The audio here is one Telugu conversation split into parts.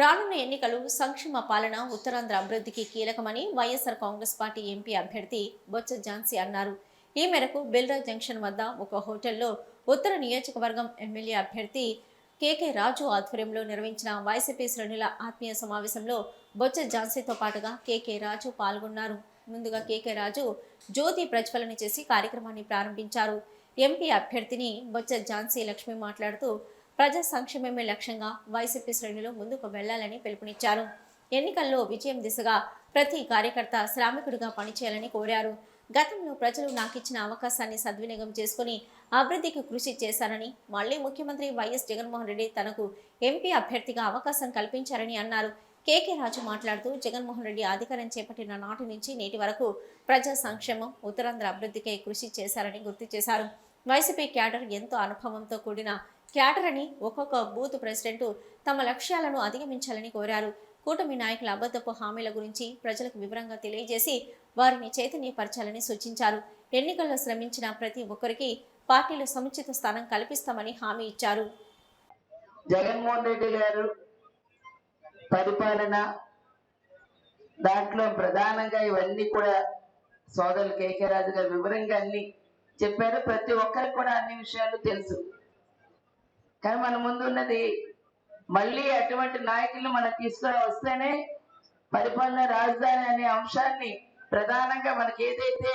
రానున్న ఎన్నికలు సంక్షేమ పాలన ఉత్తరాంధ్ర అభివృద్ధికి కీలకమని వైఎస్ఆర్ కాంగ్రెస్ పార్టీ ఎంపీ అభ్యర్థి బొత్స ఝాన్సీ అన్నారు. ఈ మేరకు బెల్రా జంక్షన్ వద్ద ఒక హోటల్లో ఉత్తర నియోజకవర్గం ఎమ్మెల్యే అభ్యర్థి కేకే రాజు ఆధ్వర్యంలో నిర్వహించిన వైసీపీ శ్రేణుల ఆత్మీయ సమావేశంలో బొత్స ఝాన్సీతో పాటుగా కేకే రాజు పాల్గొన్నారు. ముందుగా కేకే రాజు జ్యోతి ప్రజ్వలన చేసి కార్యక్రమాన్ని ప్రారంభించారు. ఎంపీ అభ్యర్థిని బొత్స ఝాన్సీ లక్ష్మి మాట్లాడుతూ ప్రజా సంక్షేమమే లక్ష్యంగా వైసీపీ శ్రేణులు ముందుకు వెళ్లాలని పిలుపునిచ్చారు. ఎన్నికల్లో విజయం దిశగా ప్రతి కార్యకర్త శ్రామికుడిగా పనిచేయాలని కోరారు. గతంలో ప్రజలు నాకిచ్చిన అవకాశాన్ని సద్వినియోగం చేసుకుని అభివృద్ధికి కృషి చేశారని, మళ్లీ ముఖ్యమంత్రి వైఎస్ జగన్మోహన్ రెడ్డి తనకు ఎంపీ అభ్యర్థిగా అవకాశం కల్పించారని అన్నారు. కేకే రాజు మాట్లాడుతూ జగన్మోహన్ రెడ్డి అధికారం చేపట్టిన నాటి నుంచి నేటి వరకు ప్రజా సంక్షేమం, ఉత్తరాంధ్ర అభివృద్ధికై కృషి చేశారని గుర్తు చేశారు. వైసీపీ క్యాడర్ ఎంతో అనుభవంతో కూడిన క్యాడర్ అని, ఒక్కొక్క బూత్ ప్రెసిడెంట్ తమ లక్ష్యాలను అధిగమించాలని కోరారు. కూటమి నాయకుల అబద్ధపు హామీల గురించి ప్రజలకు వివరంగా తెలియజేసి వారిని చైతన్యపరచాలని సూచించారు. ఎన్నికల్లో శ్రమించిన ప్రతి ఒక్కరికి పార్టీలో సముచిత స్థానం కల్పిస్తామని హామీ ఇచ్చారు. జగన్మోహన్ రెడ్డి గారు పరిపాలన దాంట్లో ప్రధానంగా ఇవన్నీ కూడా సోదరులు కేకే రాజు గారు వివరంగా అన్ని చెప్పారు. ప్రతి ఒక్కరికి కూడా అన్ని విషయాలు తెలుసు. కానీ మన ముందు ఉన్నది మళ్ళీ అటువంటి నాయకులు మనం తీసుకుని వస్తేనే పరిపాలన రాజధాని అనే అంశాన్ని ప్రధానంగా మనకి ఏదైతే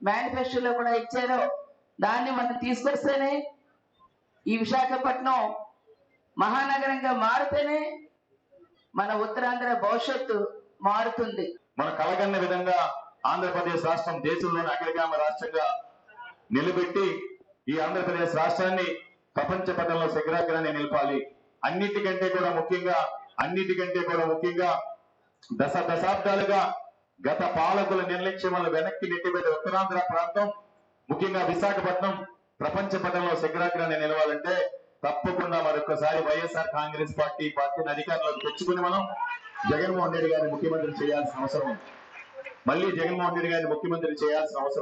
మేనిఫెస్టోలో కూడా ఇచ్చారో దాన్ని మనం తీసుకొస్తేనే ఈ విశాఖపట్నం మహానగరంగా మారితేనే మన ఉత్తరాంధ్ర భవిష్యత్తు మారుతుంది. మన కలగన్న విధంగా ఆంధ్రప్రదేశ్ రాష్ట్రం దేశంలోని అగ్రగామ రాష్ట్రంగా నిలబెట్టి ఈ ఆంధ్రప్రదేశ్ రాష్ట్రాన్ని ప్రపంచ పటంలో శిఖరాగ్రాన్ని నిలపాలి. అన్నిటికంటే కూడా ముఖ్యంగా దశాబ్దాలుగా గత పాలకుల నిర్లక్ష్యం వల్ల వెనక్కి నెట్టిపోయిన ఉత్తరాంధ్ర ప్రాంతం, ముఖ్యంగా విశాఖపట్నం ప్రపంచ పటంలో శిఖరాగ్రాన్ని నిలవాలంటే తప్పకుండా మరొకసారి వైఎస్ఆర్ కాంగ్రెస్ పార్టీని అధికారంలోకి తెచ్చుకుని మనం జగన్మోహన్ రెడ్డి గారిని ముఖ్యమంత్రి చేయాల్సిన అవసరం ఉంది. మళ్ళీ జగన్మోహన్ రెడ్డి గారిని ముఖ్యమంత్రి చేయాల్సిన అవసరం